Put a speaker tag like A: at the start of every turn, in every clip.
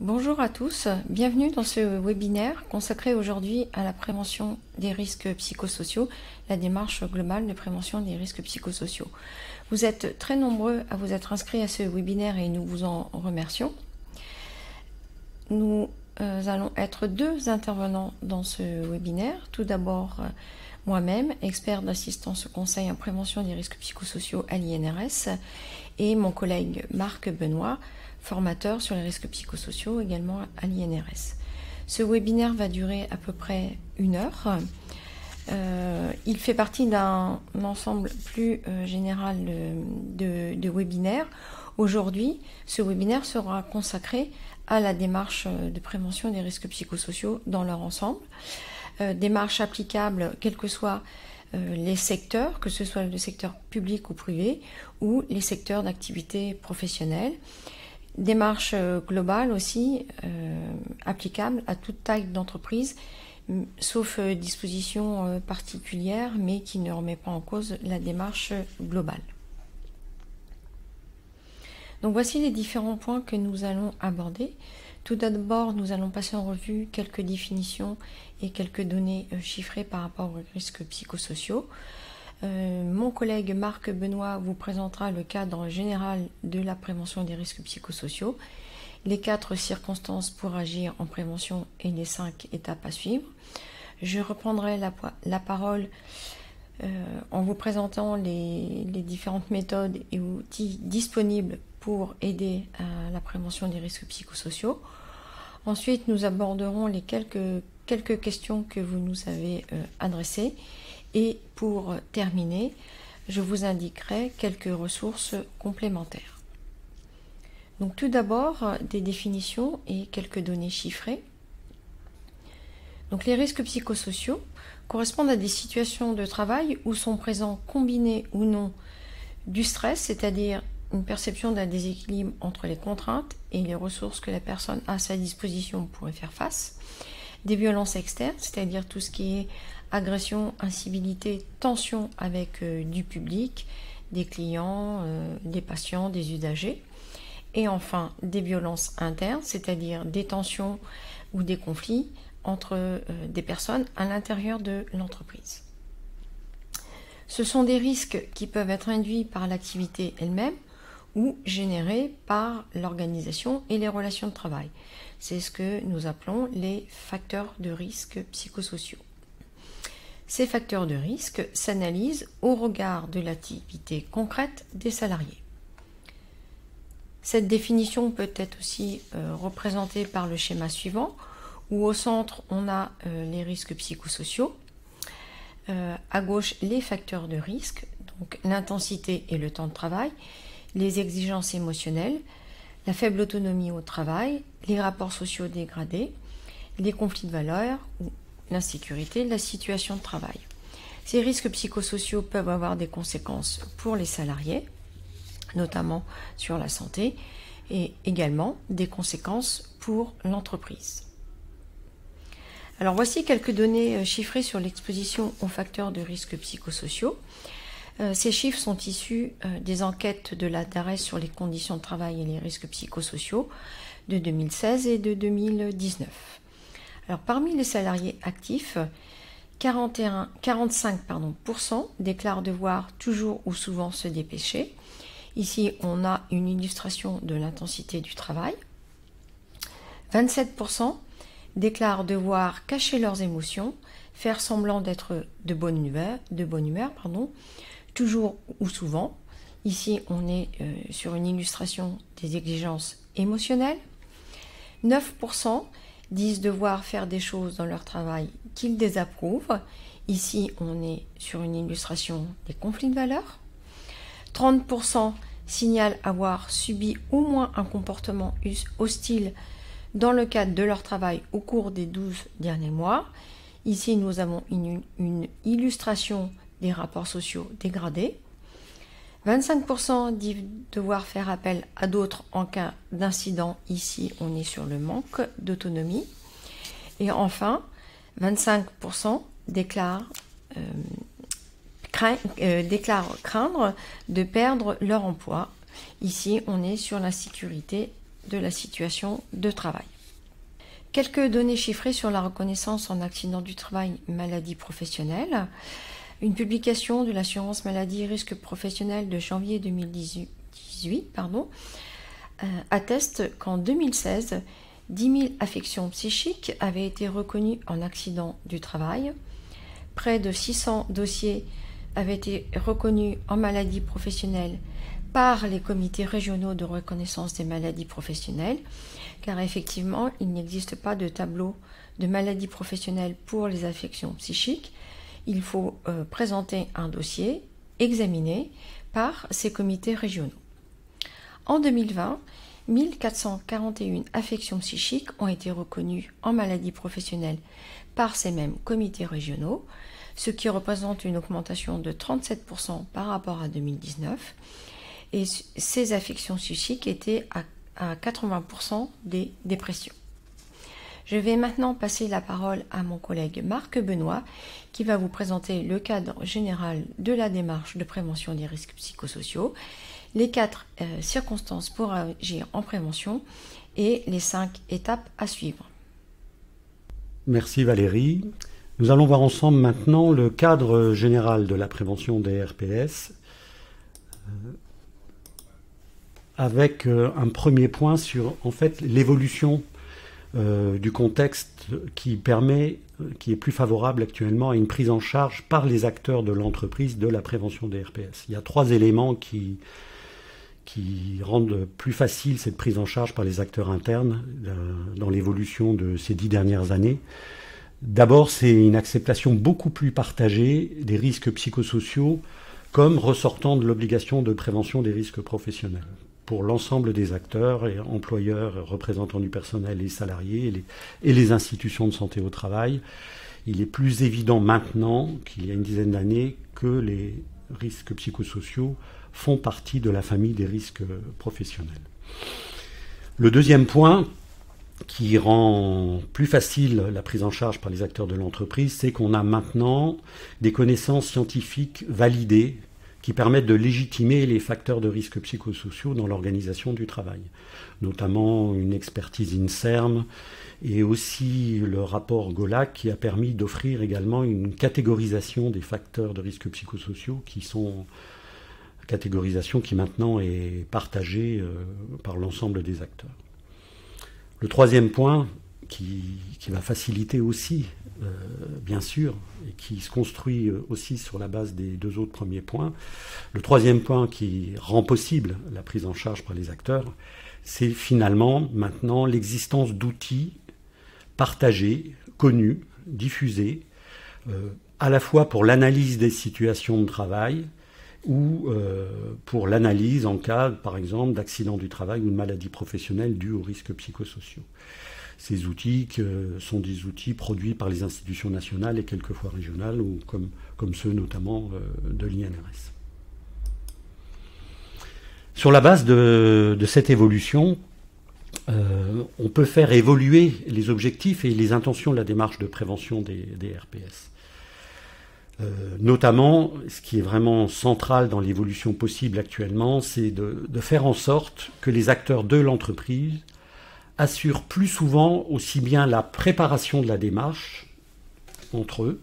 A: Bonjour à tous, bienvenue dans ce webinaire consacré aujourd'hui à la prévention des risques psychosociaux, la démarche globale de prévention des risques psychosociaux. Vous êtes très nombreux à vous être inscrits à ce webinaire et nous vous en remercions. Nous allons être deux intervenants dans ce webinaire. Tout d'abord, moi-même, expert d'assistance au conseil en prévention des risques psychosociaux à l'INRS, et mon collègue Marc Benoît, formateur sur les risques psychosociaux également à l'INRS. Ce webinaire va durer à peu près 1 heure. Il fait partie d'un ensemble plus général de webinaires. Aujourd'hui, ce webinaire sera consacré à la démarche de prévention des risques psychosociaux dans leur ensemble. Démarche applicable quels que soient les secteurs, que ce soit le secteur public ou privé, ou les secteurs d'activité professionnelle. Démarche globale aussi, applicable à toute taille d'entreprise, sauf dispositions particulières, mais qui ne remet pas en cause la démarche globale. Donc voici les différents points que nous allons aborder. Tout d'abord, nous allons passer en revue quelques définitions et quelques données chiffrées par rapport aux risques psychosociaux. Mon collègue Marc Benoît vous présentera le cadre général de la prévention des risques psychosociaux, les 4 circonstances pour agir en prévention et les 5 étapes à suivre. Je reprendrai la parole en vous présentant les différentes méthodes et outils disponibles pour aider à la prévention des risques psychosociaux. Ensuite, nous aborderons les quelques questions que vous nous avez adressées. Et pour terminer, je vous indiquerai quelques ressources complémentaires. Donc tout d'abord, des définitions et quelques données chiffrées. Donc les risques psychosociaux correspondent à des situations de travail où sont présents combinés ou non du stress, c'est-à-dire une perception d'un déséquilibre entre les contraintes et les ressources que la personne a à sa disposition pour y faire face, des violences externes, c'est-à-dire tout ce qui est agression, incivilité, tension avec du public, des clients, des patients, des usagers. Et enfin, des violences internes, c'est-à-dire des tensions ou des conflits entre des personnes à l'intérieur de l'entreprise. Ce sont des risques qui peuvent être induits par l'activité elle-même ou générés par l'organisation et les relations de travail. C'est ce que nous appelons les facteurs de risque psychosociaux. Ces facteurs de risque s'analysent au regard de l'activité concrète des salariés. Cette définition peut être aussi représentée par le schéma suivant, où au centre on a les risques psychosociaux, à gauche les facteurs de risque, donc l'intensité et le temps de travail, les exigences émotionnelles, la faible autonomie au travail, les rapports sociaux dégradés, les conflits de valeurs, l'insécurité, la situation de travail. Ces risques psychosociaux peuvent avoir des conséquences pour les salariés, notamment sur la santé, et également des conséquences pour l'entreprise. Alors voici quelques données chiffrées sur l'exposition aux facteurs de risques psychosociaux. Ces chiffres sont issus des enquêtes de la DARES sur les conditions de travail et les risques psychosociaux de 2016 et de 2019. Alors, parmi les salariés actifs, 45% déclarent devoir toujours ou souvent se dépêcher. Ici, on a une illustration de l'intensité du travail. 27% déclarent devoir cacher leurs émotions, faire semblant d'être de bonne humeur, toujours ou souvent. Ici, on est sur une illustration des exigences émotionnelles. 9% disent devoir faire des choses dans leur travail qu'ils désapprouvent. Ici, on est sur une illustration des conflits de valeurs. 30% signalent avoir subi au moins un comportement hostile dans le cadre de leur travail au cours des 12 derniers mois. Ici, nous avons une illustration des rapports sociaux dégradés. 25% disent devoir faire appel à d'autres en cas d'incident. Ici, on est sur le manque d'autonomie. Et enfin, 25% déclarent craindre de perdre leur emploi. Ici, on est sur l'insécurité de la situation de travail. Quelques données chiffrées sur la reconnaissance en accident du travail maladie professionnelle. Une publication de l'assurance maladie risque professionnel de janvier 2018 atteste qu'en 2016, 10 000 affections psychiques avaient été reconnues en accident du travail. Près de 600 dossiers avaient été reconnus en maladie professionnelle par les comités régionaux de reconnaissance des maladies professionnelles, car effectivement, il n'existe pas de tableau de maladies professionnelles pour les affections psychiques. Il faut présenter un dossier examiné par ces comités régionaux. En 2020, 1441 affections psychiques ont été reconnues en maladie professionnelle par ces mêmes comités régionaux, ce qui représente une augmentation de 37% par rapport à 2019. Et ces affections psychiques étaient à 80% des dépressions. Je vais maintenant passer la parole à mon collègue Marc Benoît qui va vous présenter le cadre général de la démarche de prévention des risques psychosociaux, les 4 circonstances pour agir en prévention et les 5 étapes à suivre.
B: Merci Valérie. Nous allons voir ensemble maintenant le cadre général de la prévention des RPS avec un premier point sur en fait l'évolution du contexte qui est plus favorable actuellement à une prise en charge par les acteurs de l'entreprise de la prévention des RPS. Il y a 3 éléments qui rendent plus facile cette prise en charge par les acteurs internes dans l'évolution de ces 10 dernières années. D'abord, c'est une acceptation beaucoup plus partagée des risques psychosociaux comme ressortant de l'obligation de prévention des risques professionnels pour l'ensemble des acteurs, et employeurs, représentants du personnel et salariés, et les institutions de santé au travail. Il est plus évident maintenant qu'il y a une dizaine d'années que les risques psychosociaux font partie de la famille des risques professionnels. Le deuxième point qui rend plus facile la prise en charge par les acteurs de l'entreprise, c'est qu'on a maintenant des connaissances scientifiques validées qui permettent de légitimer les facteurs de risque psychosociaux dans l'organisation du travail, notamment une expertise INSERM et aussi le rapport GOLAC qui a permis d'offrir également une catégorisation des facteurs de risque psychosociaux qui sont catégorisation qui maintenant est partagée par l'ensemble des acteurs. Le troisième point qui va faciliter aussi, bien sûr, et qui se construit aussi sur la base des 2 autres premiers points, le troisième point qui rend possible la prise en charge par les acteurs, c'est finalement maintenant l'existence d'outils partagés, connus, diffusés, à la fois pour l'analyse des situations de travail, ou pour l'analyse en cas, par exemple, d'accident du travail ou de maladie professionnelle due aux risques psychosociaux. Ces outils sont des outils produits par les institutions nationales et quelquefois régionales, ou comme ceux notamment de l'INRS. Sur la base de cette évolution, on peut faire évoluer les objectifs et les intentions de la démarche de prévention des RPS. Notamment, ce qui est vraiment central dans l'évolution possible actuellement, c'est de faire en sorte que les acteurs de l'entreprise assurent plus souvent aussi bien la préparation de la démarche entre eux,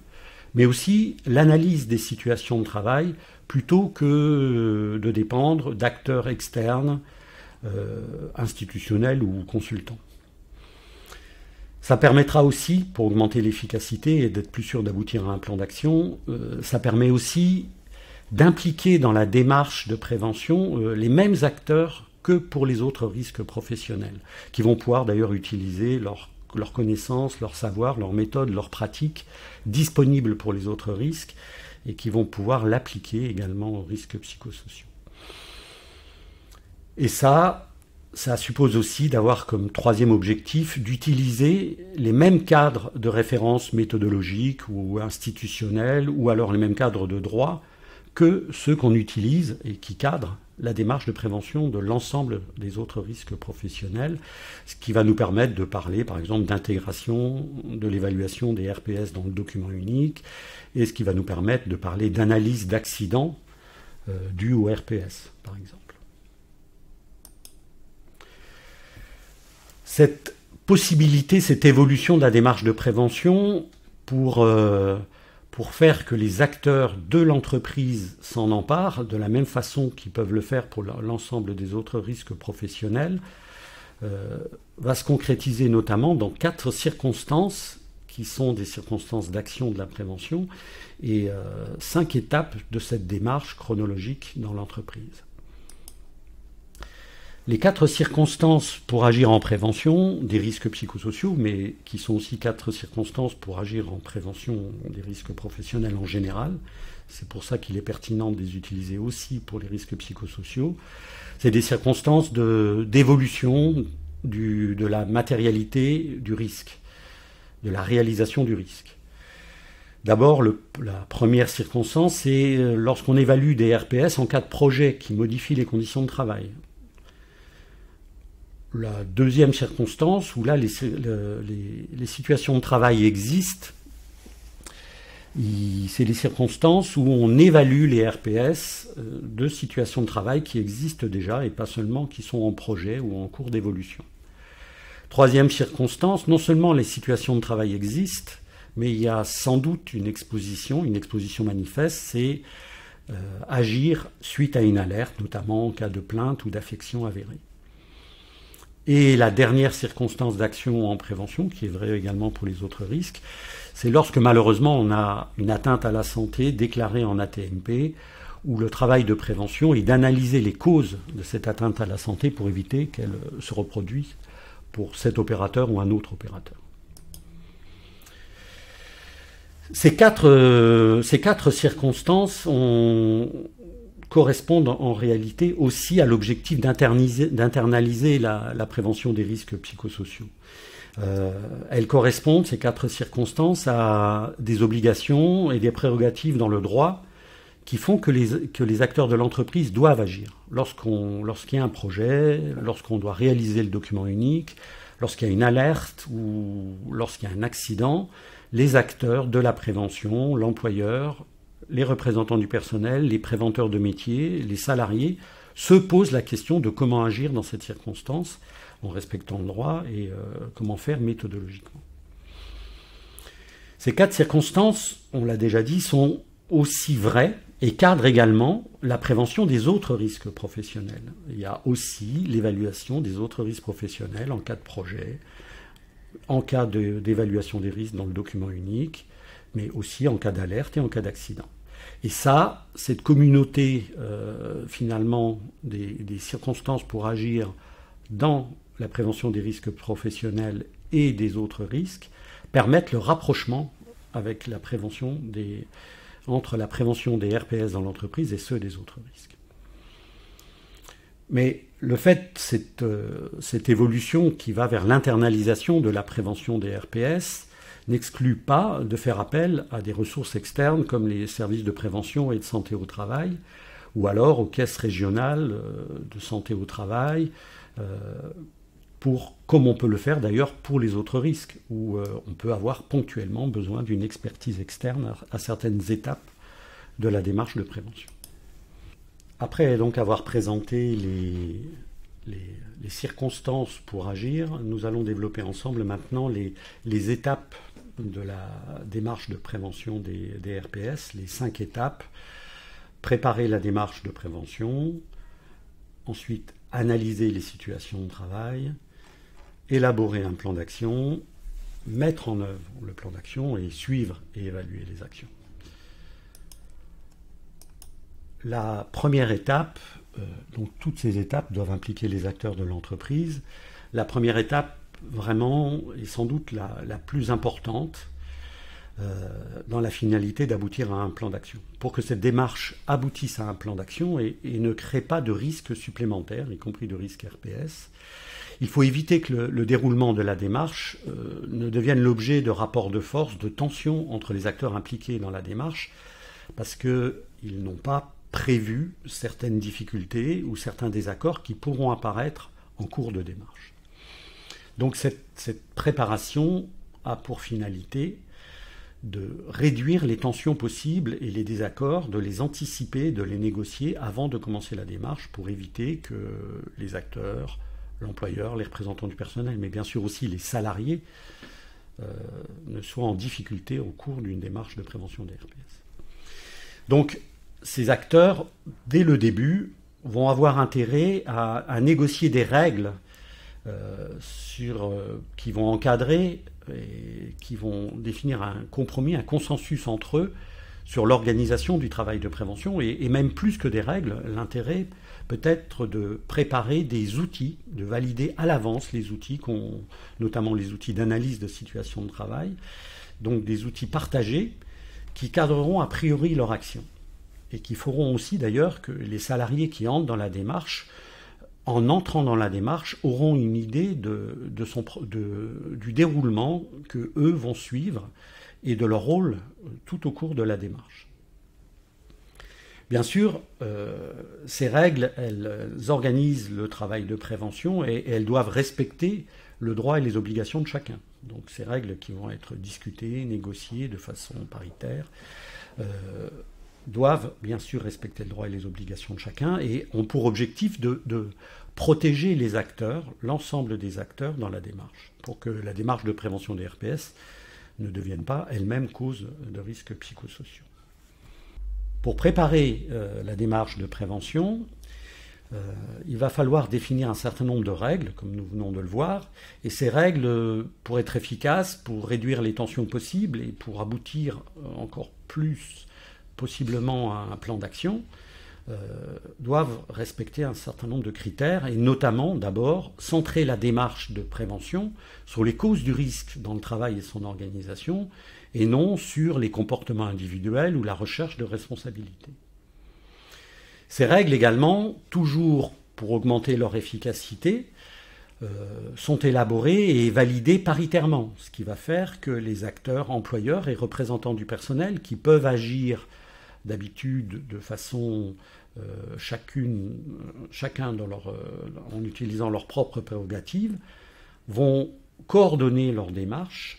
B: mais aussi l'analyse des situations de travail plutôt que de dépendre d'acteurs externes, institutionnels ou consultants. Ça permettra aussi, pour augmenter l'efficacité et d'être plus sûr d'aboutir à un plan d'action, ça permet aussi d'impliquer dans la démarche de prévention les mêmes acteurs que pour les autres risques professionnels, qui vont pouvoir d'ailleurs utiliser leurs connaissances, leur savoir, leurs méthodes, leurs pratiques disponibles pour les autres risques et qui vont pouvoir l'appliquer également aux risques psychosociaux. Et ça suppose aussi d'avoir comme troisième objectif d'utiliser les mêmes cadres de référence méthodologiques ou institutionnels ou alors les mêmes cadres de droit que ceux qu'on utilise et qui cadrent la démarche de prévention de l'ensemble des autres risques professionnels, ce qui va nous permettre de parler par exemple d'intégration de l'évaluation des RPS dans le document unique et ce qui va nous permettre de parler d'analyse d'accidents dus au RPS par exemple. Cette possibilité, cette évolution de la démarche de prévention pour faire que les acteurs de l'entreprise s'en emparent, de la même façon qu'ils peuvent le faire pour l'ensemble des autres risques professionnels, va se concrétiser notamment dans 4 circonstances qui sont des circonstances d'action de la prévention et 5 étapes de cette démarche chronologique dans l'entreprise. Les 4 circonstances pour agir en prévention des risques psychosociaux, mais qui sont aussi 4 circonstances pour agir en prévention des risques professionnels en général, c'est pour ça qu'il est pertinent de les utiliser aussi pour les risques psychosociaux, c'est des circonstances d'évolution de la matérialité du risque, de la réalisation du risque. D'abord, la première circonstance, c'est lorsqu'on évalue des RPS en cas de projet qui modifie les conditions de travail. La deuxième circonstance, où là les situations de travail existent, c'est les circonstances où on évalue les RPS de situations de travail qui existent déjà et pas seulement qui sont en projet ou en cours d'évolution. Troisième circonstance, non seulement les situations de travail existent, mais il y a sans doute une exposition manifeste, c'est agir suite à une alerte, notamment en cas de plainte ou d'affection avérée. Et la dernière circonstance d'action en prévention, qui est vraie également pour les autres risques, c'est lorsque malheureusement on a une atteinte à la santé déclarée en AT-MP, où le travail de prévention est d'analyser les causes de cette atteinte à la santé pour éviter qu'elle se reproduise pour cet opérateur ou un autre opérateur. Ces quatre circonstances correspondent en réalité aussi à l'objectif d'internaliser la prévention des risques psychosociaux. Elles correspondent, ces 4 circonstances, à des obligations et des prérogatives dans le droit qui font que les acteurs de l'entreprise doivent agir. Lorsqu'il y a un projet, lorsqu'on doit réaliser le document unique, lorsqu'il y a une alerte ou lorsqu'il y a un accident, les acteurs de la prévention, l'employeur, les représentants du personnel, les préventeurs de métier, les salariés, se posent la question de comment agir dans cette circonstance en respectant le droit et comment faire méthodologiquement. Ces 4 circonstances, on l'a déjà dit, sont aussi vraies et cadrent également la prévention des autres risques professionnels. Il y a aussi l'évaluation des autres risques professionnels en cas de projet, en cas d'évaluation des risques dans le document unique, mais aussi en cas d'alerte et en cas d'accident. Et ça, cette communauté finalement des circonstances pour agir dans la prévention des risques professionnels et des autres risques permettent le rapprochement avec entre la prévention des RPS dans l'entreprise et ceux des autres risques. Mais le fait, cette évolution qui va vers l'internalisation de la prévention des RPS n'exclut pas de faire appel à des ressources externes comme les services de prévention et de santé au travail, ou alors aux caisses régionales de santé au travail, comme on peut le faire d'ailleurs pour les autres risques, où on peut avoir ponctuellement besoin d'une expertise externe à certaines étapes de la démarche de prévention. Après donc avoir présenté les circonstances pour agir, nous allons développer ensemble maintenant les étapes de la démarche de prévention des RPS, les 5 étapes. Préparer la démarche de prévention, ensuite analyser les situations de travail, élaborer un plan d'action, mettre en œuvre le plan d'action et suivre et évaluer les actions. La première étape, donc toutes ces étapes doivent impliquer les acteurs de l'entreprise. La première étape, vraiment, est sans doute la plus importante dans la finalité d'aboutir à un plan d'action. Pour que cette démarche aboutisse à un plan d'action et ne crée pas de risques supplémentaires, y compris de risques RPS, il faut éviter que le déroulement de la démarche ne devienne l'objet de rapports de force, de tensions entre les acteurs impliqués dans la démarche, parce qu'ils n'ont pas prévu certaines difficultés ou certains désaccords qui pourront apparaître en cours de démarche. Donc cette préparation a pour finalité de réduire les tensions possibles et les désaccords, de les anticiper, de les négocier avant de commencer la démarche pour éviter que les acteurs, l'employeur, les représentants du personnel, mais bien sûr aussi les salariés, ne soient en difficulté au cours d'une démarche de prévention des RPS. Donc, ces acteurs, dès le début, vont avoir intérêt à négocier des règles qui vont encadrer et qui vont définir un compromis, un consensus entre eux sur l'organisation du travail de prévention, et même plus que des règles, l'intérêt peut être de préparer des outils, de valider à l'avance les outils, notamment les outils d'analyse de situation de travail, donc des outils partagés qui cadreront a priori leur action, et qui feront aussi d'ailleurs que les salariés qui entrent dans la démarche, en entrant dans la démarche, auront une idée du déroulement que eux vont suivre et de leur rôle tout au cours de la démarche. Bien sûr, ces règles, elles organisent le travail de prévention et elles doivent respecter le droit et les obligations de chacun. Donc ces règles qui vont être discutées, négociées de façon paritaire, doivent bien sûr respecter le droit et les obligations de chacun et ont pour objectif de protéger les acteurs, l'ensemble des acteurs dans la démarche, pour que la démarche de prévention des RPS ne devienne pas elle-même cause de risques psychosociaux. Pour préparer la démarche de prévention, il va falloir définir un certain nombre de règles, comme nous venons de le voir, et ces règles, pour être efficaces, pour réduire les tensions possibles et pour aboutir encore plus possiblement à un plan d'action, doivent respecter un certain nombre de critères, et notamment, d'abord, centrer la démarche de prévention sur les causes du risque dans le travail et son organisation, et non sur les comportements individuels ou la recherche de responsabilité. Ces règles également, toujours pour augmenter leur efficacité, sont élaborées et validées paritairement, ce qui va faire que les acteurs, employeurs et représentants du personnel, qui peuvent agir d'habitude de façon chacun en utilisant leurs propres prérogatives, vont coordonner leur démarche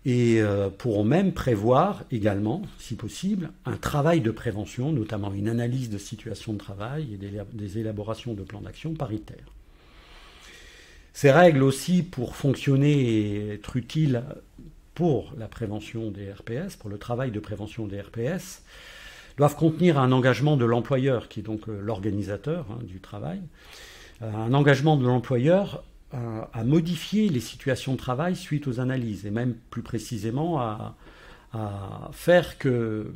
B: et pourront même prévoir également, si possible, un travail de prévention, notamment une analyse de situation de travail et des élaborations de plans d'action paritaires. Ces règles aussi, pour fonctionner et être utiles pour la prévention des RPS, pour le travail de prévention des RPS, doivent contenir un engagement de l'employeur, qui est donc l'organisateur du travail, un engagement de l'employeur à modifier les situations de travail suite aux analyses, et même plus précisément à faire que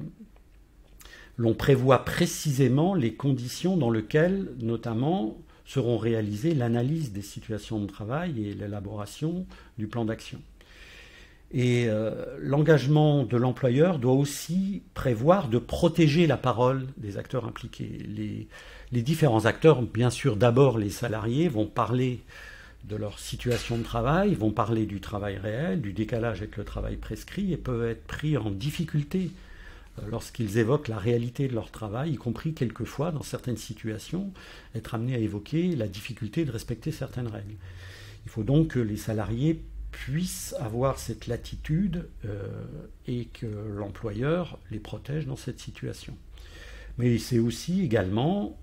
B: l'on prévoit précisément les conditions dans lesquelles, notamment, seront réalisées l'analyse des situations de travail et l'élaboration du plan d'action. Et l'engagement de l'employeur doit aussi prévoir de protéger la parole des acteurs impliqués. Les différents acteurs, bien sûr d'abord les salariés, vont parler de leur situation de travail, vont parler du travail réel, du décalage avec le travail prescrit, et peuvent être pris en difficulté lorsqu'ils évoquent la réalité de leur travail, y compris quelquefois, dans certaines situations, être amenés à évoquer la difficulté de respecter certaines règles. Il faut donc que les salariés puissent avoir cette latitude et que l'employeur les protège dans cette situation. Mais c'est aussi également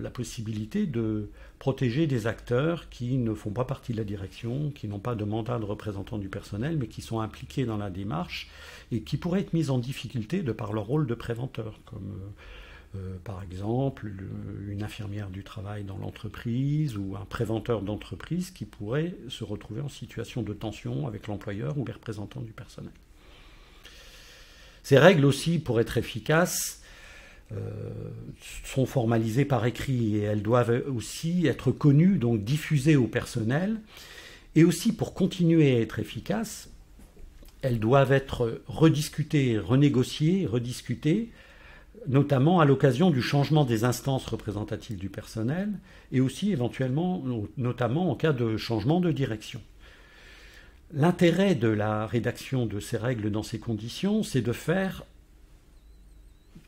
B: la possibilité de protéger des acteurs qui ne font pas partie de la direction, qui n'ont pas de mandat de représentant du personnel, mais qui sont impliqués dans la démarche et qui pourraient être mis en difficulté de par leur rôle de préventeur, comme par exemple une infirmière du travail dans l'entreprise ou un préventeur d'entreprise qui pourrait se retrouver en situation de tension avec l'employeur ou les représentants du personnel. Ces règles aussi, pour être efficaces, sont formalisées par écrit et elles doivent aussi être connues, donc diffusées au personnel. Et aussi, pour continuer à être efficaces, elles doivent être rediscutées, renégociées, rediscutées, notamment à l'occasion du changement des instances représentatives du personnel et aussi éventuellement, notamment en cas de changement de direction. L'intérêt de la rédaction de ces règles dans ces conditions, c'est de faire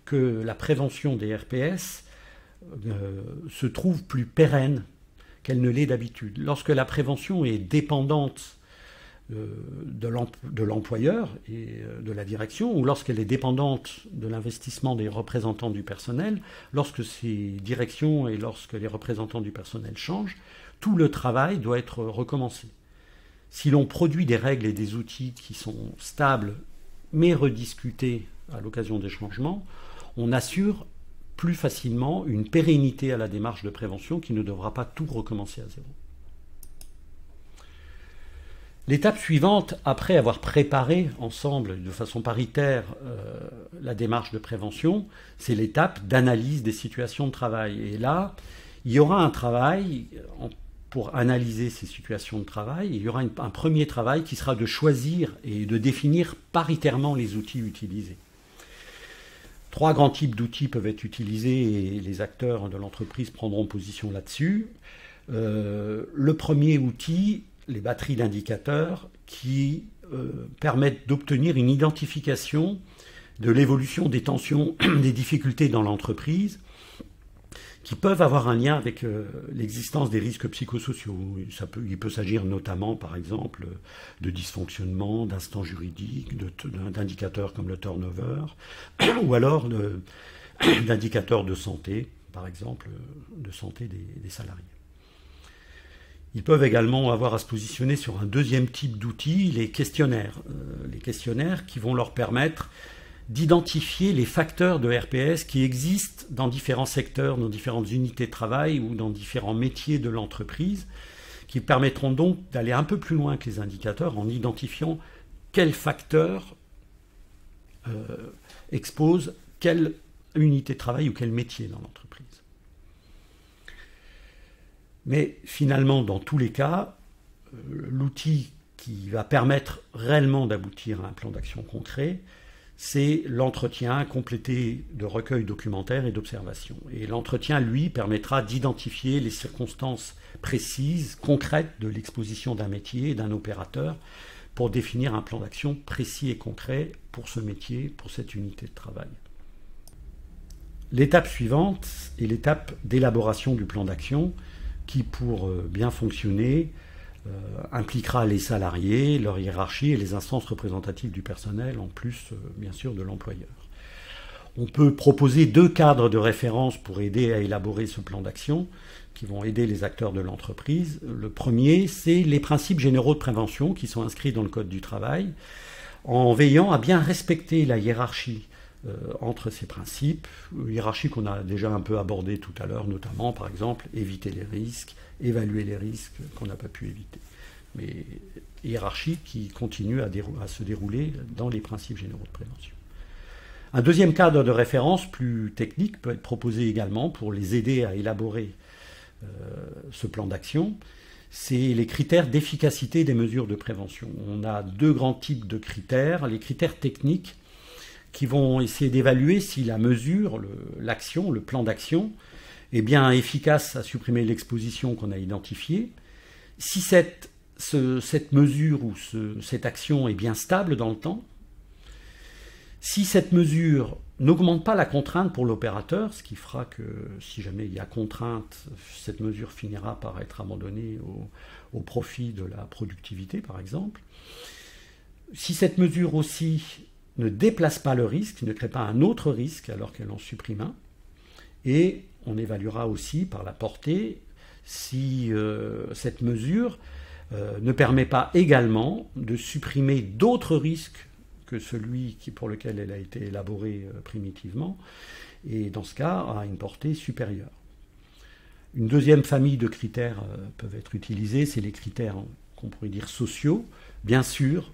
B: que la prévention des RPS se trouve plus pérenne qu'elle ne l'est d'habitude. Lorsque la prévention est dépendante de l'employeur et de la direction, ou lorsqu'elle est dépendante de l'investissement des représentants du personnel, lorsque ces directions et lorsque les représentants du personnel changent, tout le travail doit être recommencé. Si l'on produit des règles et des outils qui sont stables, mais rediscutés à l'occasion des changements, on assure plus facilement une pérennité à la démarche de prévention qui ne devra pas tout recommencer à zéro. L'étape suivante, après avoir préparé ensemble, de façon paritaire, la démarche de prévention, c'est l'étape d'analyse des situations de travail. Et là, il y aura un travail pour analyser ces situations de travail. Il y aura un premier travail qui sera de choisir et de définir paritairement les outils utilisés. 3 grands types d'outils peuvent être utilisés et les acteurs de l'entreprise prendront position là-dessus. Le premier outil, les batteries d'indicateurs qui permettent d'obtenir une identification de l'évolution des tensions, des difficultés dans l'entreprise, qui peuvent avoir un lien avec l'existence des risques psychosociaux. Il peut s'agir notamment, par exemple, de dysfonctionnement, d'instants juridiques, d'indicateurs comme le turnover, ou alors d'indicateurs de santé, par exemple, de santé des salariés. Ils peuvent également avoir à se positionner sur un deuxième type d'outils, les questionnaires. Les questionnaires qui vont leur permettre d'identifier les facteurs de RPS qui existent dans différents secteurs, dans différentes unités de travail ou dans différents métiers de l'entreprise, qui permettront donc d'aller un peu plus loin que les indicateurs en identifiant quels facteurs exposent quelle unité de travail ou quel métier dans l'entreprise. Mais finalement, dans tous les cas, l'outil qui va permettre réellement d'aboutir à un plan d'action concret, c'est l'entretien complété de recueil documentaire et d'observation. Et l'entretien, lui, permettra d'identifier les circonstances précises, concrètes de l'exposition d'un métier et d'un opérateur pour définir un plan d'action précis et concret pour ce métier, pour cette unité de travail. L'étape suivante est l'étape d'élaboration du plan d'action qui, pour bien fonctionner, impliquera les salariés, leur hiérarchie et les instances représentatives du personnel, en plus, bien sûr, de l'employeur. On peut proposer 2 cadres de référence pour aider à élaborer ce plan d'action, qui vont aider les acteurs de l'entreprise. Le premier, c'est les principes généraux de prévention qui sont inscrits dans le Code du travail, en veillant à bien respecter la hiérarchie entre ces principes, hiérarchie qu'on a déjà un peu abordée tout à l'heure, notamment, par exemple, éviter les risques, évaluer les risques qu'on n'a pas pu éviter. Mais hiérarchie qui continue à se dérouler dans les principes généraux de prévention. Un deuxième cadre de référence plus technique peut être proposé également pour les aider à élaborer ce plan d'action. C'est les critères d'efficacité des mesures de prévention. On a 2 grands types de critères. Les critères techniques qui vont essayer d'évaluer si la mesure, l'action, le plan d'action est bien efficace à supprimer l'exposition qu'on a identifiée, si cette mesure ou cette action est bien stable dans le temps, si cette mesure n'augmente pas la contrainte pour l'opérateur, ce qui fera que si jamais il y a contrainte, cette mesure finira par être abandonnée au profit de la productivité, par exemple. Si cette mesure aussi ne déplace pas le risque, ne crée pas un autre risque alors qu'elle en supprime un. Et on évaluera aussi par la portée si cette mesure ne permet pas également de supprimer d'autres risques que celui pour lequel elle a été élaborée primitivement, et dans ce cas à une portée supérieure. Une deuxième famille de critères peuvent être utilisés, c'est les critères qu'on pourrait dire sociaux. Bien sûr,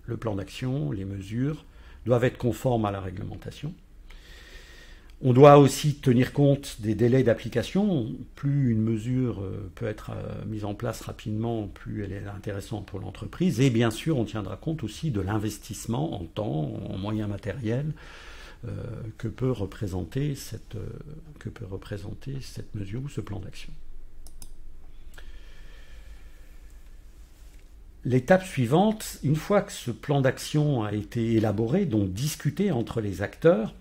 B: le plan d'action, les mesures doivent être conformes à la réglementation. On doit aussi tenir compte des délais d'application. Plus une mesure peut être mise en place rapidement, plus elle est intéressante pour l'entreprise. Et bien sûr, on tiendra compte aussi de l'investissement en temps, en moyens matériels que peut représenter cette mesure ou ce plan d'action. L'étape suivante, une fois que ce plan d'action a été élaboré, donc discuté entre les acteurs,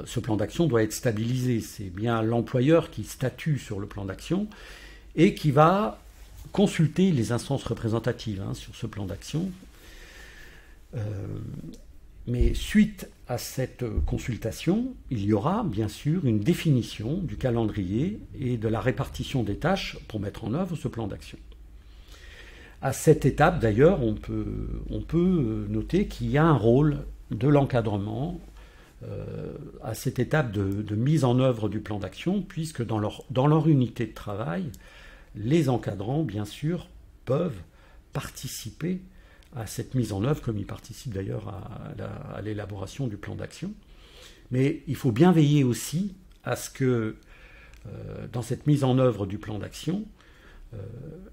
B: ce plan d'action doit être stabilisé. C'est bien l'employeur qui statue sur le plan d'action et qui va consulter les instances représentatives sur ce plan d'action. Mais suite à cette consultation, il y aura bien sûr une définition du calendrier et de la répartition des tâches pour mettre en œuvre ce plan d'action. À cette étape, d'ailleurs, on peut noter qu'il y a un rôle de l'encadrement à cette étape de mise en œuvre du plan d'action, puisque dans leur unité de travail, les encadrants, bien sûr, peuvent participer à cette mise en œuvre, comme ils participent d'ailleurs à l'élaboration du plan d'action. Mais il faut bien veiller aussi à ce que, dans cette mise en œuvre du plan d'action,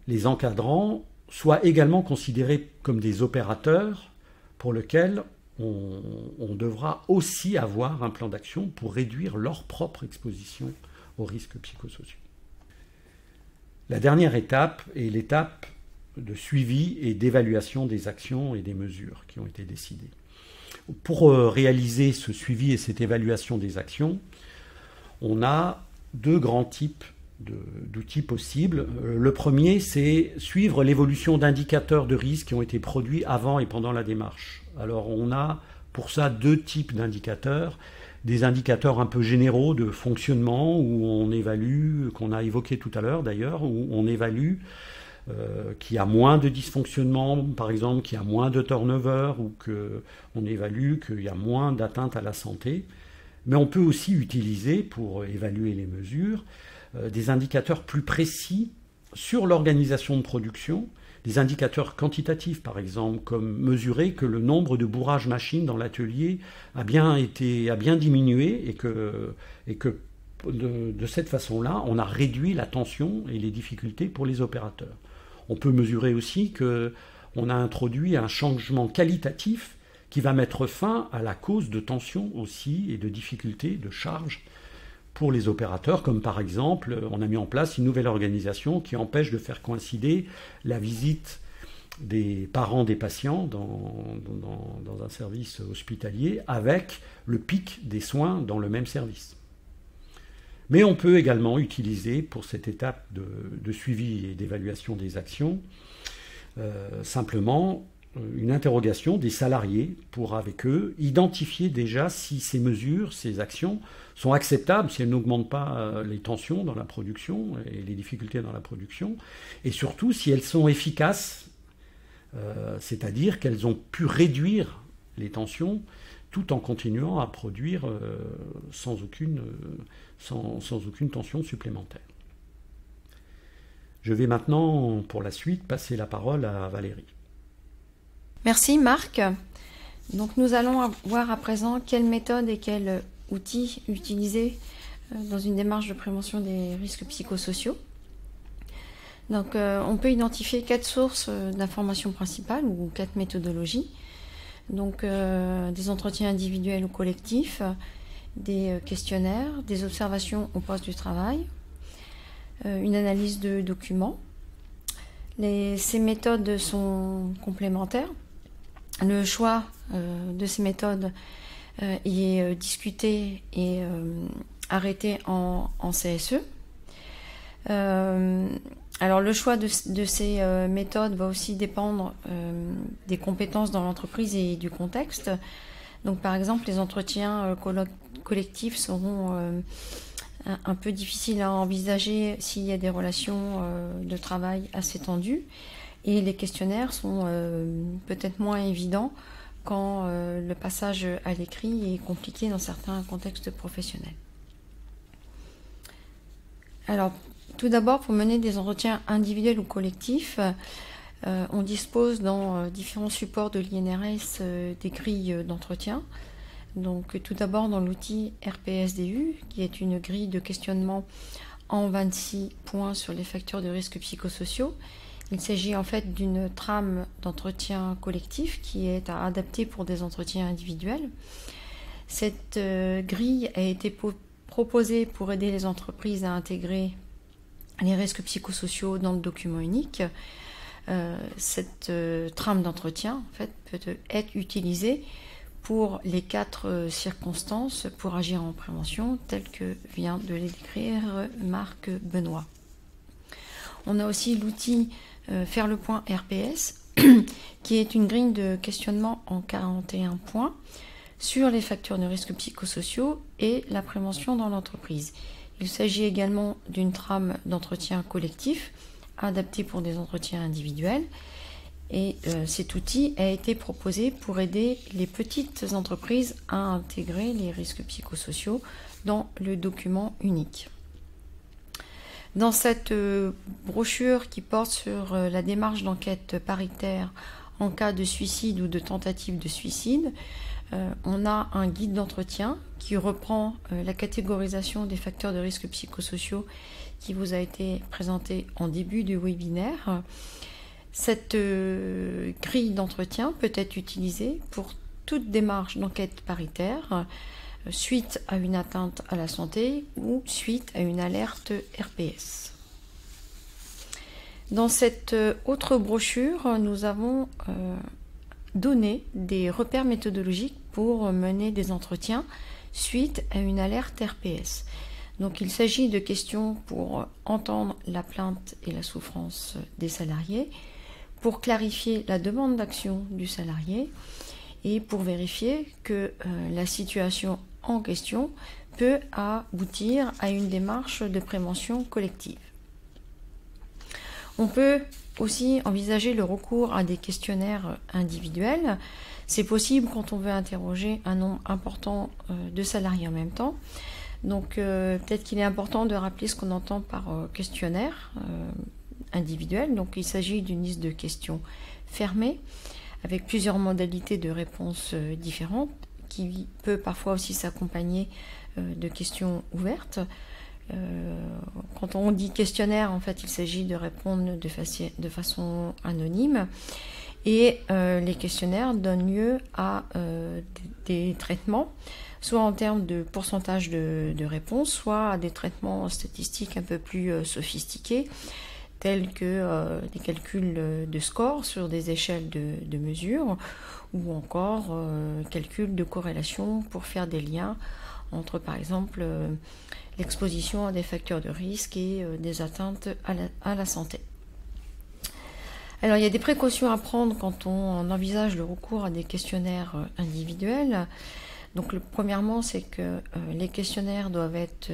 B: les encadrants soient également considérés comme des opérateurs pour lesquels on devra aussi avoir un plan d'action pour réduire leur propre exposition aux risques psychosociaux. La dernière étape est l'étape de suivi et d'évaluation des actions et des mesures qui ont été décidées. Pour réaliser ce suivi et cette évaluation des actions, on a deux grands types d'outils possibles. Le premier, c'est suivre l'évolution d'indicateurs de risque qui ont été produits avant et pendant la démarche. Alors on a pour ça deux types d'indicateurs. Des indicateurs un peu généraux de fonctionnement où on évalue, qu'on a évoqué tout à l'heure d'ailleurs, où on évalue qu'il y a moins de dysfonctionnement, par exemple, qu'il y a moins de turnover, ou qu'on évalue qu'il y a moins d'atteintes à la santé. Mais on peut aussi utiliser, pour évaluer les mesures, des indicateurs plus précis sur l'organisation de production, des indicateurs quantitatifs, par exemple, comme mesurer que le nombre de bourrages machines dans l'atelier a bien diminué et que de cette façon-là, on a réduit la tension et les difficultés pour les opérateurs. On peut mesurer aussi qu'on a introduit un changement qualitatif qui va mettre fin à la cause de tension aussi et de difficultés de charge pour les opérateurs, comme par exemple, on a mis en place une nouvelle organisation qui empêche de faire coïncider la visite des parents des patients dans un service hospitalier avec le pic des soins dans le même service. Mais on peut également utiliser pour cette étape de suivi et d'évaluation des actions simplement une interrogation des salariés pour, avec eux, identifier déjà si ces mesures, ces actions sont acceptables, si elles n'augmentent pas les tensions dans la production et les difficultés dans la production, et surtout si elles sont efficaces, c'est-à-dire qu'elles ont pu réduire les tensions tout en continuant à produire sans aucune tension supplémentaire. Je vais maintenant, pour la suite, passer la parole à Valérie.
A: Merci Marc. Donc nous allons voir à présent quelles méthodes et quels outils utiliser dans une démarche de prévention des risques psychosociaux. Donc on peut identifier 4 sources d'informations principales ou 4 méthodologies. Donc des entretiens individuels ou collectifs, des questionnaires, des observations au poste du travail, une analyse de documents. Ces méthodes sont complémentaires. Le choix de ces méthodes est discuté et arrêté en CSE. Alors le choix de ces méthodes va aussi dépendre des compétences dans l'entreprise et du contexte. Donc par exemple, les entretiens collectifs seront un peu difficiles à envisager s'il y a des relations de travail assez tendues. Et les questionnaires sont peut-être moins évidents quand le passage à l'écrit est compliqué dans certains contextes professionnels. Alors, tout d'abord, pour mener des entretiens individuels ou collectifs, on dispose dans différents supports de l'INRS des grilles d'entretien. Donc, tout d'abord dans l'outil RPSDU, qui est une grille de questionnement en 26 points sur les facteurs de risques psychosociaux. Il s'agit en fait d'une trame d'entretien collectif qui est à adapter pour des entretiens individuels. Cette grille a été proposée pour aider les entreprises à intégrer les risques psychosociaux dans le document unique. Cette trame d'entretien en fait, peut être utilisée pour les 4 circonstances pour agir en prévention, telles que vient de les décrire Marc Benoît. On a aussi l'outil faire le point RPS, qui est une grille de questionnement en 41 points sur les facteurs de risques psychosociaux et la prévention dans l'entreprise. Il s'agit également d'une trame d'entretien collectif adaptée pour des entretiens individuels. Et cet outil a été proposé pour aider les petites entreprises à intégrer les risques psychosociaux dans le document unique. Dans cette brochure qui porte sur la démarche d'enquête paritaire en cas de suicide ou de tentative de suicide, on a un guide d'entretien qui reprend la catégorisation des facteurs de risque psychosociaux qui vous a été présenté en début du webinaire. Cette grille d'entretien peut être utilisée pour toute démarche d'enquête paritaire suite à une atteinte à la santé ou suite à une alerte RPS. Dans cette autre brochure, nous avons donné des repères méthodologiques pour mener des entretiens suite à une alerte RPS. Donc il s'agit de questions pour entendre la plainte et la souffrance des salariés, pour clarifier la demande d'action du salarié et pour vérifier que la situation en question peut aboutir à une démarche de prévention collective. On peut aussi envisager le recours à des questionnaires individuels. C'est possible quand on veut interroger un nombre important de salariés en même temps. Donc peut-être qu'il est important de rappeler ce qu'on entend par questionnaire individuel. Donc il s'agit d'une liste de questions fermée avec plusieurs modalités de réponse différentes qui peut parfois aussi s'accompagner de questions ouvertes. Quand on dit questionnaire, en fait, il s'agit de répondre de façon anonyme et les questionnaires donnent lieu à des traitements, soit en termes de pourcentage de réponse, soit à des traitements statistiques un peu plus sophistiqués, tels que des calculs de score sur des échelles de mesure ou encore calculs de corrélation pour faire des liens entre, par exemple, l'exposition à des facteurs de risque et des atteintes à la santé. Alors, il y a des précautions à prendre quand on envisage le recours à des questionnaires individuels. Donc, premièrement, c'est que les questionnaires doivent être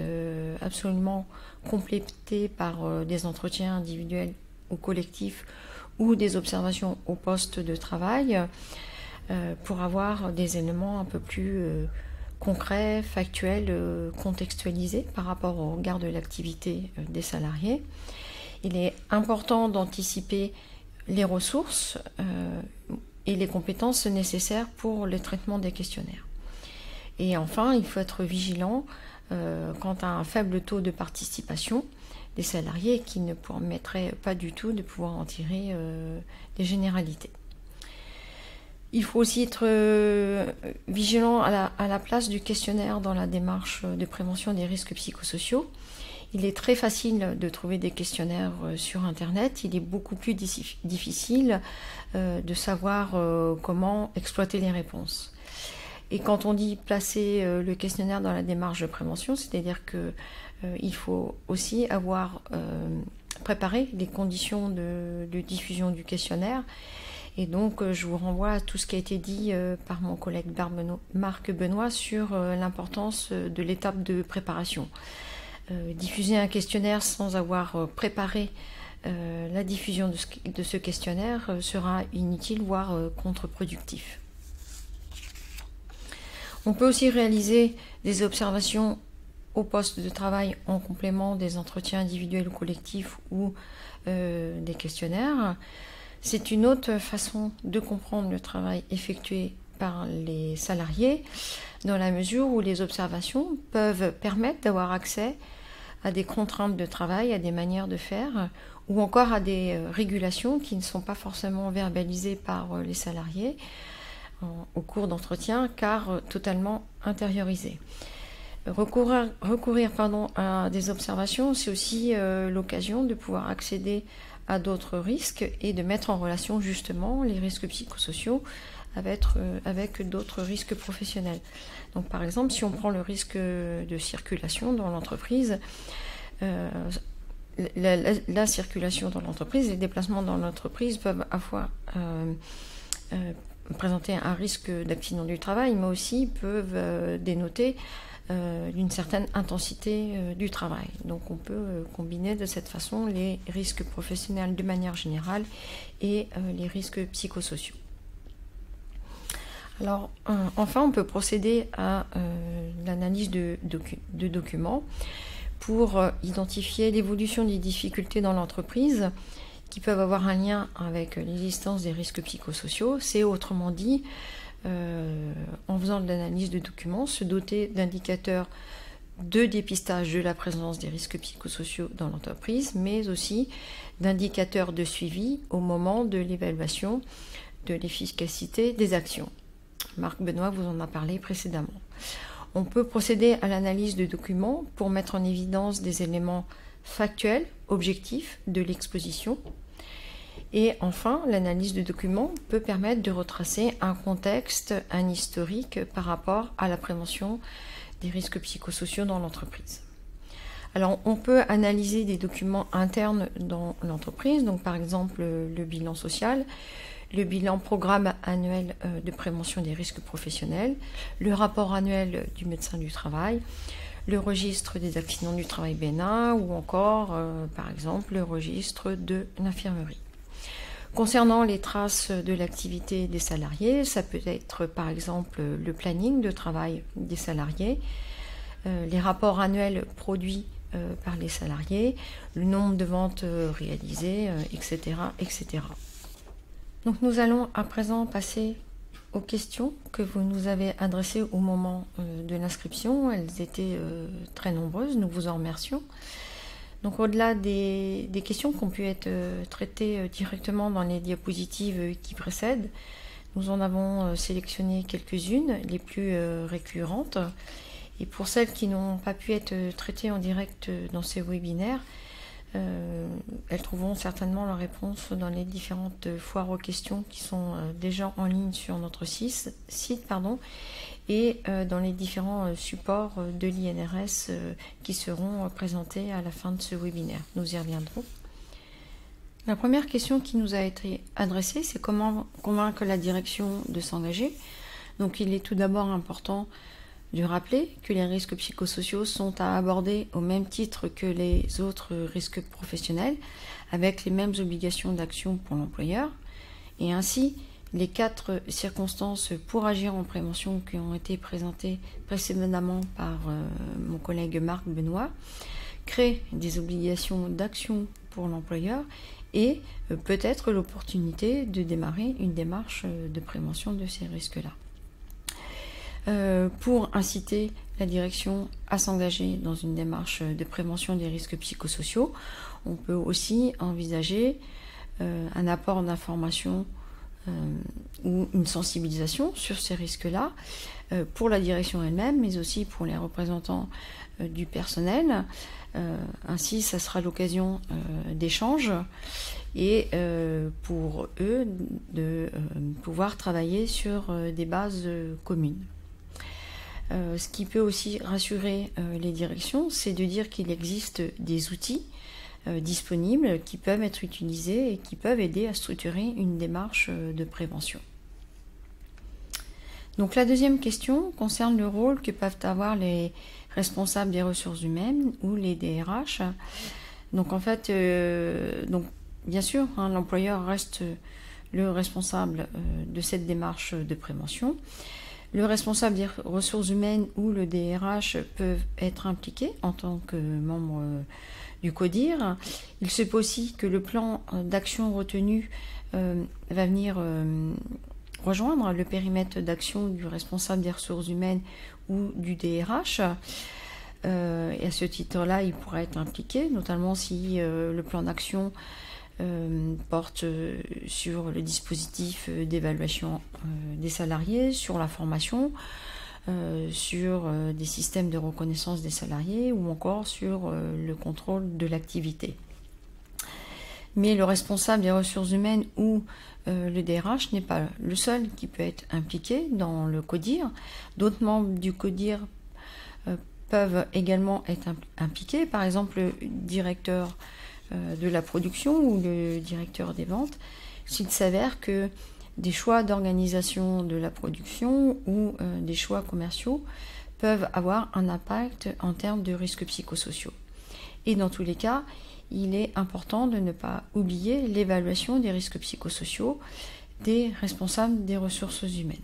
A: absolument complétés par des entretiens individuels ou collectifs ou des observations au poste de travail pour avoir des éléments un peu plus concrets, factuels, contextualisés par rapport au regard de l'activité des salariés. Il est important d'anticiper les ressources et les compétences nécessaires pour le traitement des questionnaires. Et enfin, il faut être vigilant quant à un faible taux de participation des salariés qui ne permettrait pas du tout de pouvoir en tirer des généralités. Il faut aussi être vigilant à la place du questionnaire dans la démarche de prévention des risques psychosociaux. Il est très facile de trouver des questionnaires sur Internet. Il est beaucoup plus difficile de savoir comment exploiter les réponses. Et quand on dit placer le questionnaire dans la démarche de prévention, c'est-à-dire qu'il faut aussi avoir préparé les conditions de diffusion du questionnaire. Et donc, je vous renvoie à tout ce qui a été dit par mon collègue Marc Benoît sur l'importance de l'étape de préparation. Diffuser un questionnaire sans avoir préparé la diffusion de ce questionnaire sera inutile, voire contre-productif. On peut aussi réaliser des observations au poste de travail en complément des entretiens individuels ou collectifs ou des questionnaires. C'est une autre façon de comprendre le travail effectué par les salariés, dans la mesure où les observations peuvent permettre d'avoir accès à des contraintes de travail, à des manières de faire, ou encore à des régulations qui ne sont pas forcément verbalisées par les salariés au cours d'entretien, car totalement intériorisées. Recourir à des observations, c'est aussi l'occasion de pouvoir accéder à d'autres risques et de mettre en relation justement les risques psychosociaux avec d'autres risques professionnels. Donc par exemple, si on prend le risque de circulation dans l'entreprise, la circulation dans l'entreprise, les déplacements dans l'entreprise peuvent à la fois présenter un risque d'accident du travail, mais aussi peuvent dénoter d'une certaine intensité du travail. Donc on peut combiner de cette façon les risques professionnels de manière générale et les risques psychosociaux. Alors enfin, on peut procéder à l'analyse de documents pour identifier l'évolution des difficultés dans l'entreprise qui peuvent avoir un lien avec l'existence des risques psychosociaux. C'est autrement dit, en faisant de l'analyse de documents, se doter d'indicateurs de dépistage de la présence des risques psychosociaux dans l'entreprise, mais aussi d'indicateurs de suivi au moment de l'évaluation de l'efficacité des actions. Marc Benoît vous en a parlé précédemment. On peut procéder à l'analyse de documents pour mettre en évidence des éléments factuels, objectifs de l'exposition. Et enfin, l'analyse de documents peut permettre de retracer un contexte, un historique par rapport à la prévention des risques psychosociaux dans l'entreprise. Alors, on peut analyser des documents internes dans l'entreprise, donc par exemple le bilan social, le bilan programme annuel de prévention des risques professionnels, le rapport annuel du médecin du travail, le registre des accidents du travail bénin ou encore, par exemple, le registre de l'infirmerie. Concernant les traces de l'activité des salariés, ça peut être par exemple le planning de travail des salariés, les rapports annuels produits par les salariés, le nombre de ventes réalisées, etc., etc. Donc nous allons à présent passer aux questions que vous nous avez adressées au moment de l'inscription. Elles étaient très nombreuses, nous vous en remercions. Donc au-delà des questions qui ont pu être traitées directement dans les diapositives qui précèdent, nous en avons sélectionné quelques-unes, les plus récurrentes. Et pour celles qui n'ont pas pu être traitées en direct dans ces webinaires, elles trouveront certainement leur réponse dans les différentes foires aux questions qui sont déjà en ligne sur notre site et dans les différents supports de l'INRS qui seront présentés à la fin de ce webinaire. Nous y reviendrons. La première question qui nous a été adressée, c'est comment convaincre la direction de s'engager. Donc il est tout d'abord important de rappeler que les risques psychosociaux sont à aborder au même titre que les autres risques professionnels, avec les mêmes obligations d'action pour l'employeur. Et ainsi, les 4 circonstances pour agir en prévention qui ont été présentées précédemment par mon collègue Marc Benoît créent des obligations d'action pour l'employeur et peut-être l'opportunité de démarrer une démarche de prévention de ces risques-là. Pour inciter la direction à s'engager dans une démarche de prévention des risques psychosociaux, on peut aussi envisager un apport d'information ou une sensibilisation sur ces risques-là pour la direction elle-même, mais aussi pour les représentants du personnel. Ainsi, ça sera l'occasion d'échanges et pour eux de pouvoir travailler sur des bases communes. Ce qui peut aussi rassurer les directions, c'est de dire qu'il existe des outils disponibles qui peuvent être utilisés et qui peuvent aider à structurer une démarche de prévention. Donc la deuxième question concerne le rôle que peuvent avoir les responsables des ressources humaines ou les DRH. Donc en fait, bien sûr, l'employeur reste le responsable de cette démarche de prévention. Le responsable des ressources humaines ou le DRH peuvent être impliqués en tant que membre du CODIR. Il se peut aussi que le plan d'action retenu va venir rejoindre le périmètre d'action du responsable des ressources humaines ou du DRH. Et à ce titre-là, il pourra être impliqué, notamment si le plan d'action porte sur le dispositif d'évaluation des salariés, sur la formation, sur des systèmes de reconnaissance des salariés ou encore sur le contrôle de l'activité. Mais le responsable des ressources humaines ou le DRH n'est pas le seul qui peut être impliqué dans le CODIR. D'autres membres du CODIR peuvent également être impliqués, par exemple le directeur de la production ou le directeur des ventes, s'il s'avère que des choix d'organisation de la production ou des choix commerciaux peuvent avoir un impact en termes de risques psychosociaux. Et dans tous les cas, il est important de ne pas oublier l'évaluation des risques psychosociaux des responsables des ressources humaines.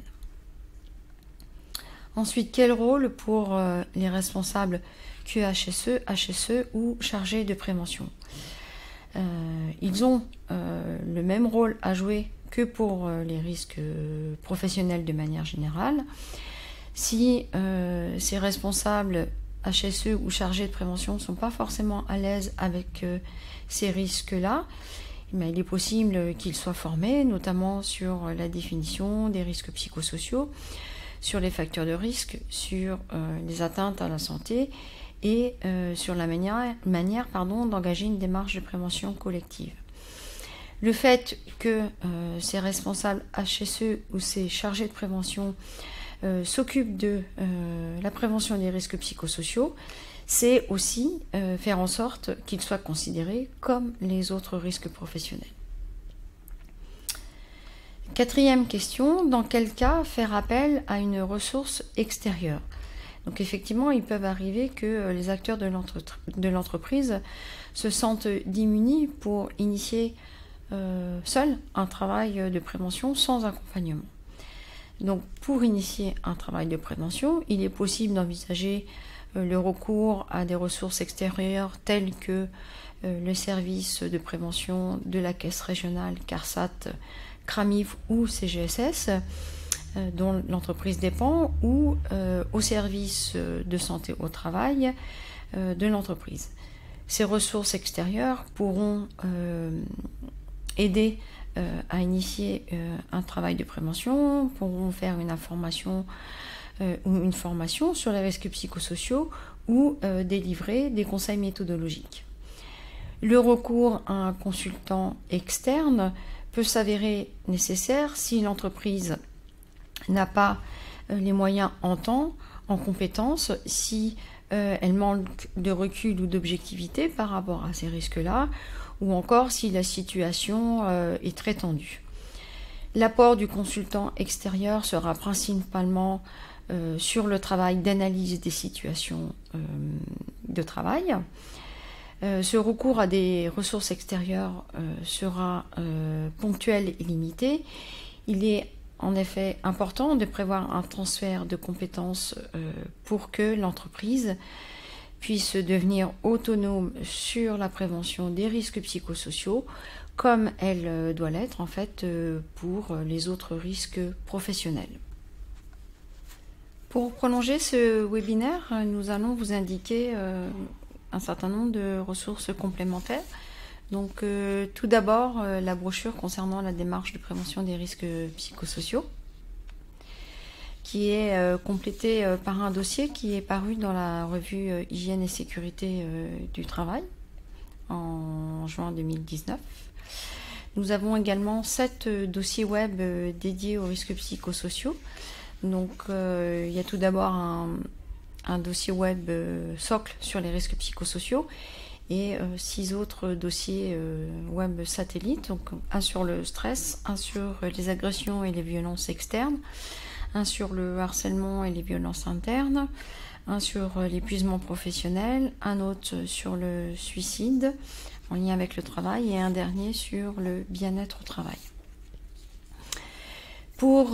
A: Ensuite, quel rôle pour les responsables QHSE, HSE ou chargés de prévention? Ils ont le même rôle à jouer que pour les risques professionnels de manière générale. Si ces responsables HSE ou chargés de prévention ne sont pas forcément à l'aise avec ces risques-là, mais il est possible qu'ils soient formés, notamment sur la définition des risques psychosociaux, sur les facteurs de risque, sur les atteintes à la santé et sur la manière d'engager une démarche de prévention collective. Le fait que ces responsables HSE ou ces chargés de prévention s'occupent de la prévention des risques psychosociaux, c'est aussi faire en sorte qu'ils soient considérés comme les autres risques professionnels. Quatrième question, dans quel cas faire appel à une ressource extérieure? Donc effectivement, il peut arriver que les acteurs de l'entreprise se sentent démunis pour initier seuls un travail de prévention sans accompagnement. Donc pour initier un travail de prévention, il est possible d'envisager le recours à des ressources extérieures telles que le service de prévention de la caisse régionale CARSAT, CRAMIF ou CGSS, dont l'entreprise dépend, ou au service de santé au travail de l'entreprise. Ces ressources extérieures pourront aider à initier un travail de prévention, pourront faire une information ou une formation sur les risques psychosociaux ou délivrer des conseils méthodologiques. Le recours à un consultant externe peut s'avérer nécessaire si l'entreprise n'a pas les moyens en temps, en compétences, si elle manque de recul ou d'objectivité par rapport à ces risques-là, ou encore si la situation est très tendue. L'apport du consultant extérieur sera principalement sur le travail d'analyse des situations de travail. Ce recours à des ressources extérieures sera ponctuel et limité. Il est en effet important de prévoir un transfert de compétences pour que l'entreprise puisse devenir autonome sur la prévention des risques psychosociaux, comme elle doit l'être en fait pour les autres risques professionnels. Pour prolonger ce webinaire, nous allons vous indiquer un certain nombre de ressources complémentaires. Donc tout d'abord, la brochure concernant la démarche de prévention des risques psychosociaux, qui est complétée par un dossier qui est paru dans la revue Hygiène et Sécurité du Travail en juin 2019. Nous avons également 7 dossiers web dédiés aux risques psychosociaux. Donc il y a tout d'abord un dossier web socle sur les risques psychosociaux et 6 autres dossiers web satellites, donc un sur le stress, un sur les agressions et les violences externes, un sur le harcèlement et les violences internes, un sur l'épuisement professionnel, un autre sur le suicide en lien avec le travail et un dernier sur le bien-être au travail. Pour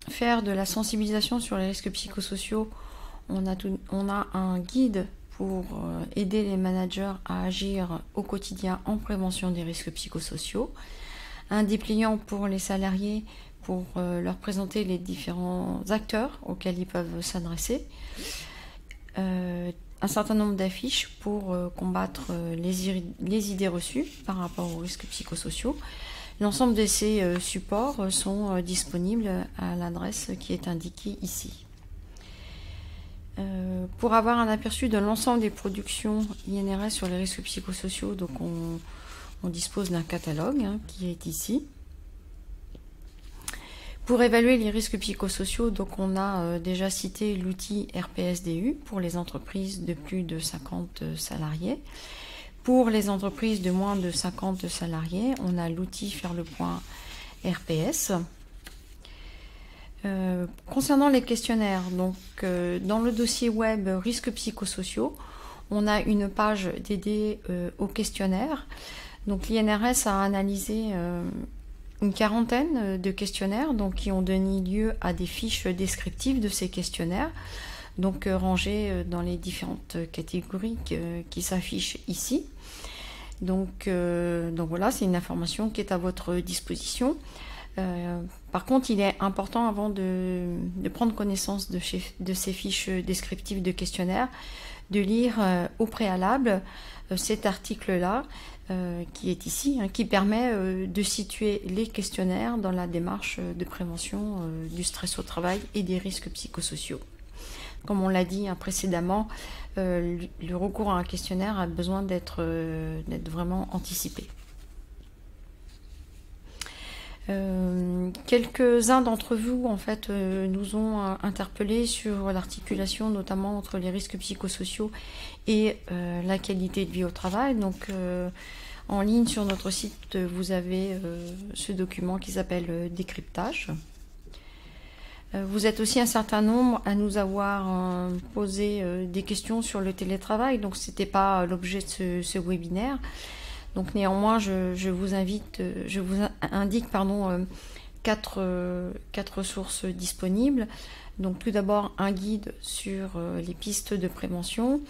A: faire de la sensibilisation sur les risques psychosociaux, on a un guide pour aider les managers à agir au quotidien en prévention des risques psychosociaux, un dépliant pour les salariés pour leur présenter les différents acteurs auxquels ils peuvent s'adresser, un certain nombre d'affiches pour combattre les idées reçues par rapport aux risques psychosociaux. L'ensemble de ces supports sont disponibles à l'adresse qui est indiquée ici. Pour avoir un aperçu de l'ensemble des productions INRS sur les risques psychosociaux, donc on dispose d'un catalogue qui est ici. Pour évaluer les risques psychosociaux, donc on a déjà cité l'outil RPSDU pour les entreprises de plus de 50 salariés. Pour les entreprises de moins de 50 salariés, on a l'outil Faire le point RPS. Concernant les questionnaires, donc dans le dossier web risques psychosociaux, on a une page dédiée aux questionnaires. Donc l'INRS a analysé une quarantaine de questionnaires donc, qui ont donné lieu à des fiches descriptives de ces questionnaires, donc rangées dans les différentes catégories qui s'affichent ici. Donc voilà, c'est une information qui est à votre disposition. Par contre, il est important avant de prendre connaissance de ces fiches descriptives de questionnaires, de lire au préalable cet article-là, qui est ici, qui permet de situer les questionnaires dans la démarche de prévention du stress au travail et des risques psychosociaux. Comme on l'a dit précédemment, le recours à un questionnaire a besoin d'être vraiment anticipé. Quelques-uns d'entre vous en fait nous ont interpellés sur l'articulation notamment entre les risques psychosociaux et la qualité de vie au travail. Donc en ligne sur notre site vous avez ce document qui s'appelle décryptage. Vous êtes aussi un certain nombre à nous avoir posé des questions sur le télétravail, donc c'était pas l'objet de ce webinaire. Donc néanmoins, je vous indique quatre sources disponibles. Donc tout d'abord un guide sur les pistes de prévention,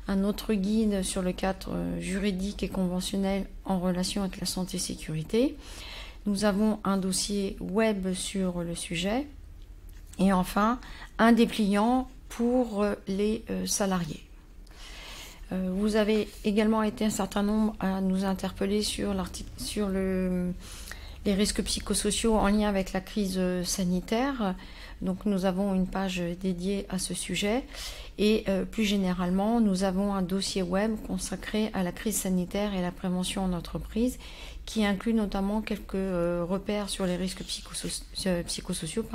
A: un autre guide sur le cadre juridique et conventionnel en relation avec la santé et sécurité. Nous avons un dossier web sur le sujet et enfin un dépliant pour les salariés. Vous avez également été un certain nombre à nous interpeller sur les risques psychosociaux en lien avec la crise sanitaire. Donc nous avons une page dédiée à ce sujet et plus généralement nous avons un dossier web consacré à la crise sanitaire et la prévention en entreprise qui inclut notamment quelques repères sur les risques psychosociaux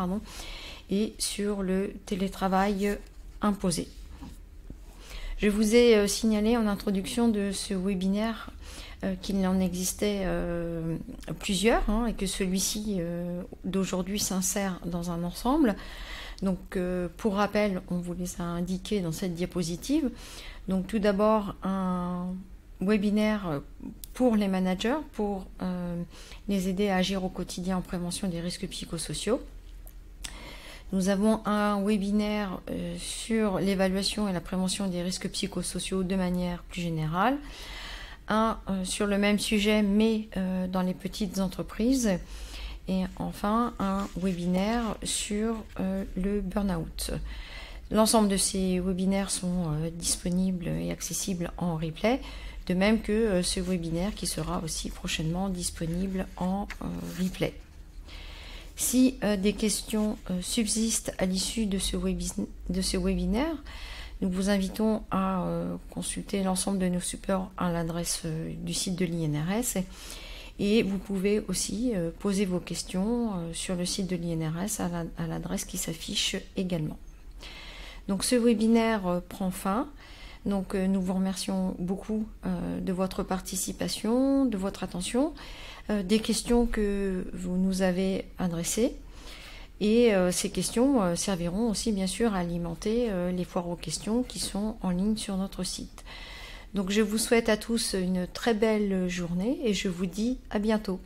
A: et sur le télétravail imposé. Je vous ai signalé en introduction de ce webinaire qu'il en existait plusieurs et que celui-ci d'aujourd'hui s'insère dans un ensemble. Donc pour rappel, on vous les a indiqués dans cette diapositive. Donc tout d'abord un webinaire pour les managers pour les aider à agir au quotidien en prévention des risques psychosociaux. Nous avons un webinaire sur l'évaluation et la prévention des risques psychosociaux de manière plus générale. Un sur le même sujet mais dans les petites entreprises. Et enfin un webinaire sur le burn-out. L'ensemble de ces webinaires sont disponibles et accessibles en replay, de même que ce webinaire qui sera aussi prochainement disponible en replay. Si des questions subsistent à l'issue de ce webinaire, nous vous invitons à consulter l'ensemble de nos supports à l'adresse du site de l'INRS et vous pouvez aussi poser vos questions sur le site de l'INRS à l'adresse qui s'affiche également. Donc ce webinaire prend fin. Donc nous vous remercions beaucoup de votre participation, de votre attention, des questions que vous nous avez adressées. Et ces questions serviront aussi bien sûr à alimenter les foires aux questions qui sont en ligne sur notre site. Donc je vous souhaite à tous une très belle journée et je vous dis à bientôt.